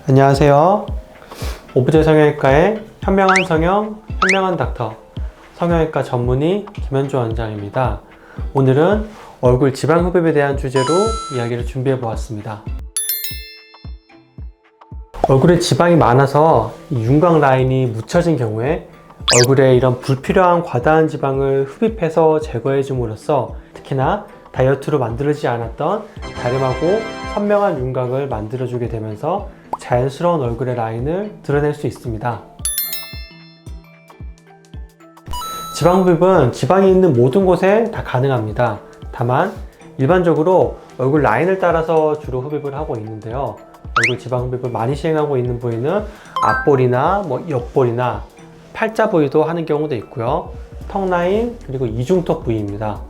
안녕하세요. 오브제 성형외과의 현명한 성형, 현명한 닥터 성형외과 전문의 김현주 원장입니다. 오늘은 얼굴 지방 흡입에 대한 주제로 이야기를 준비해 보았습니다. 얼굴에 지방이 많아서 윤곽 라인이 묻혀진 경우에 얼굴에 이런 불필요한 과다한 지방을 흡입해서 제거해 줌으로써 특히나 다이어트로 만들어지지 않았던 다림하고 선명한 윤곽을 만들어주게 되면서 자연스러운 얼굴의 라인을 드러낼 수 있습니다. 지방 흡입은 지방이 있는 모든 곳에 다 가능합니다. 다만 일반적으로 얼굴 라인을 따라서 주로 흡입을 하고 있는데요. 얼굴 지방 흡입을 많이 시행하고 있는 부위는 앞볼이나 옆볼이나 팔자 부위도 하는 경우도 있고요. 턱 라인 그리고 이중턱 부위입니다.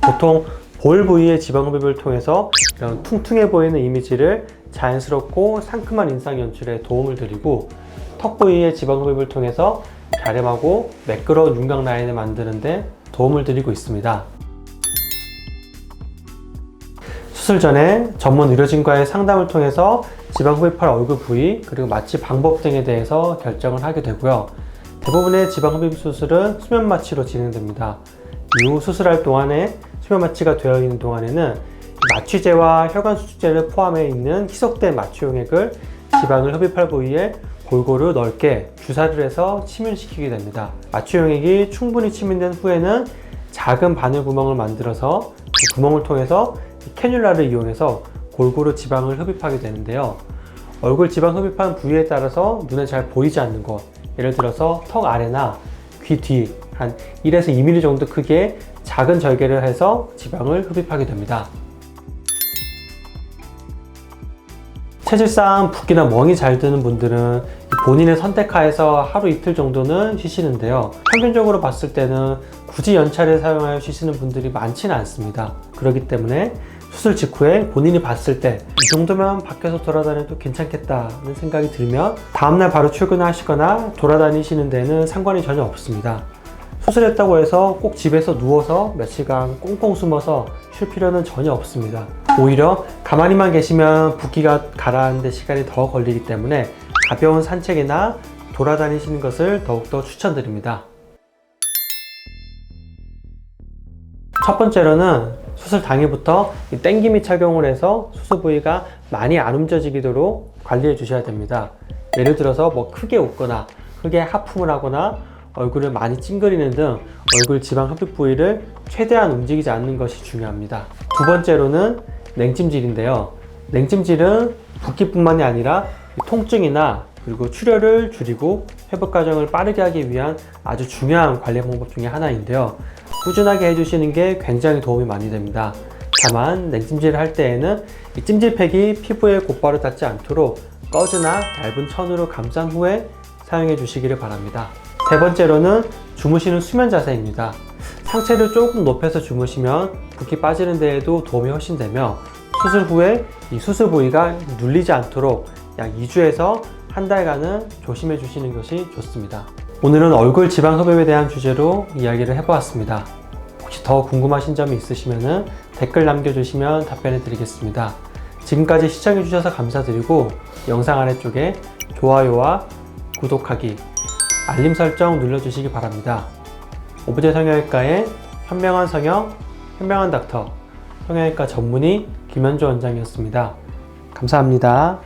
보통 볼 부위의 지방 흡입을 통해서 이런 퉁퉁해 보이는 이미지를 자연스럽고 상큼한 인상 연출에 도움을 드리고, 턱 부위의 지방 흡입을 통해서 갸름하고 매끄러운 윤곽 라인을 만드는 데 도움을 드리고 있습니다. 수술 전에 전문 의료진과의 상담을 통해서 지방 흡입할 얼굴 부위 그리고 마취 방법 등에 대해서 결정을 하게 되고요. 대부분의 지방 흡입 수술은 수면 마취로 진행됩니다. 이후 수술할 동안에 수면 마취가 되어 있는 동안에는 마취제와 혈관 수축제를 포함해 있는 희석된 마취 용액을 지방을 흡입할 부위에 골고루 넓게 주사를 해서 침윤시키게 됩니다. 마취 용액이 충분히 침윤된 후에는 작은 바늘 구멍을 만들어서 그 구멍을 통해서 캐뉼라를 이용해서 골고루 지방을 흡입하게 되는데요. 얼굴 지방 흡입한 부위에 따라서 눈에 잘 보이지 않는 곳, 예를 들어서 턱 아래나 귀 뒤 한 1에서 2mm 정도 크기의 작은 절개를 해서 지방을 흡입하게 됩니다. 체질상 붓기나 멍이 잘 드는 분들은 본인의 선택하에서 하루 이틀 정도는 쉬시는데요. 평균적으로 봤을 때는 굳이 연차를 사용하여 쉬시는 분들이 많지는 않습니다. 그렇기 때문에 수술 직후에 본인이 봤을 때 이 정도면 밖에서 돌아다녀도 괜찮겠다는 생각이 들면 다음날 바로 출근하시거나 돌아다니시는 데는 상관이 전혀 없습니다. 수술했다고 해서 꼭 집에서 누워서 며칠간 꽁꽁 숨어서 쉴 필요는 전혀 없습니다. 오히려 가만히만 계시면 붓기가 가라앉는 데 시간이 더 걸리기 때문에 가벼운 산책이나 돌아다니시는 것을 더욱더 추천드립니다. 첫 번째로는 수술 당일부터 땡기미 착용을 해서 수술 부위가 많이 안 움직이도록 관리해 주셔야 됩니다. 예를 들어서 크게 웃거나 크게 하품을 하거나 얼굴을 많이 찡그리는 등 얼굴 지방 흡입 부위를 최대한 움직이지 않는 것이 중요합니다. 두 번째로는 냉찜질인데요. 냉찜질은 붓기뿐만이 아니라 통증이나 그리고 출혈을 줄이고 회복 과정을 빠르게 하기 위한 아주 중요한 관리 방법 중에 하나인데요. 꾸준하게 해주시는 게 굉장히 도움이 많이 됩니다. 다만 냉찜질을 할 때에는 이 찜질팩이 피부에 곧바로 닿지 않도록 꺼즈나 얇은 천으로 감싼 후에 사용해 주시기를 바랍니다. 세 번째로는 주무시는 수면 자세입니다. 상체를 조금 높여서 주무시면 붓기 빠지는 데에도 도움이 훨씬 되며, 수술 후에 이 수술 부위가 눌리지 않도록 약 2주에서 한 달간은 조심해 주시는 것이 좋습니다. 오늘은 얼굴 지방 흡입에 대한 주제로 이야기를 해보았습니다. 혹시 더 궁금하신 점이 있으시면 댓글 남겨주시면 답변해 드리겠습니다. 지금까지 시청해 주셔서 감사드리고 영상 아래쪽에 좋아요와 구독하기, 알림 설정 눌러주시기 바랍니다. 오브제 성형외과의 현명한 성형, 현명한 닥터 성형외과 전문의 김현주 원장이었습니다. 감사합니다.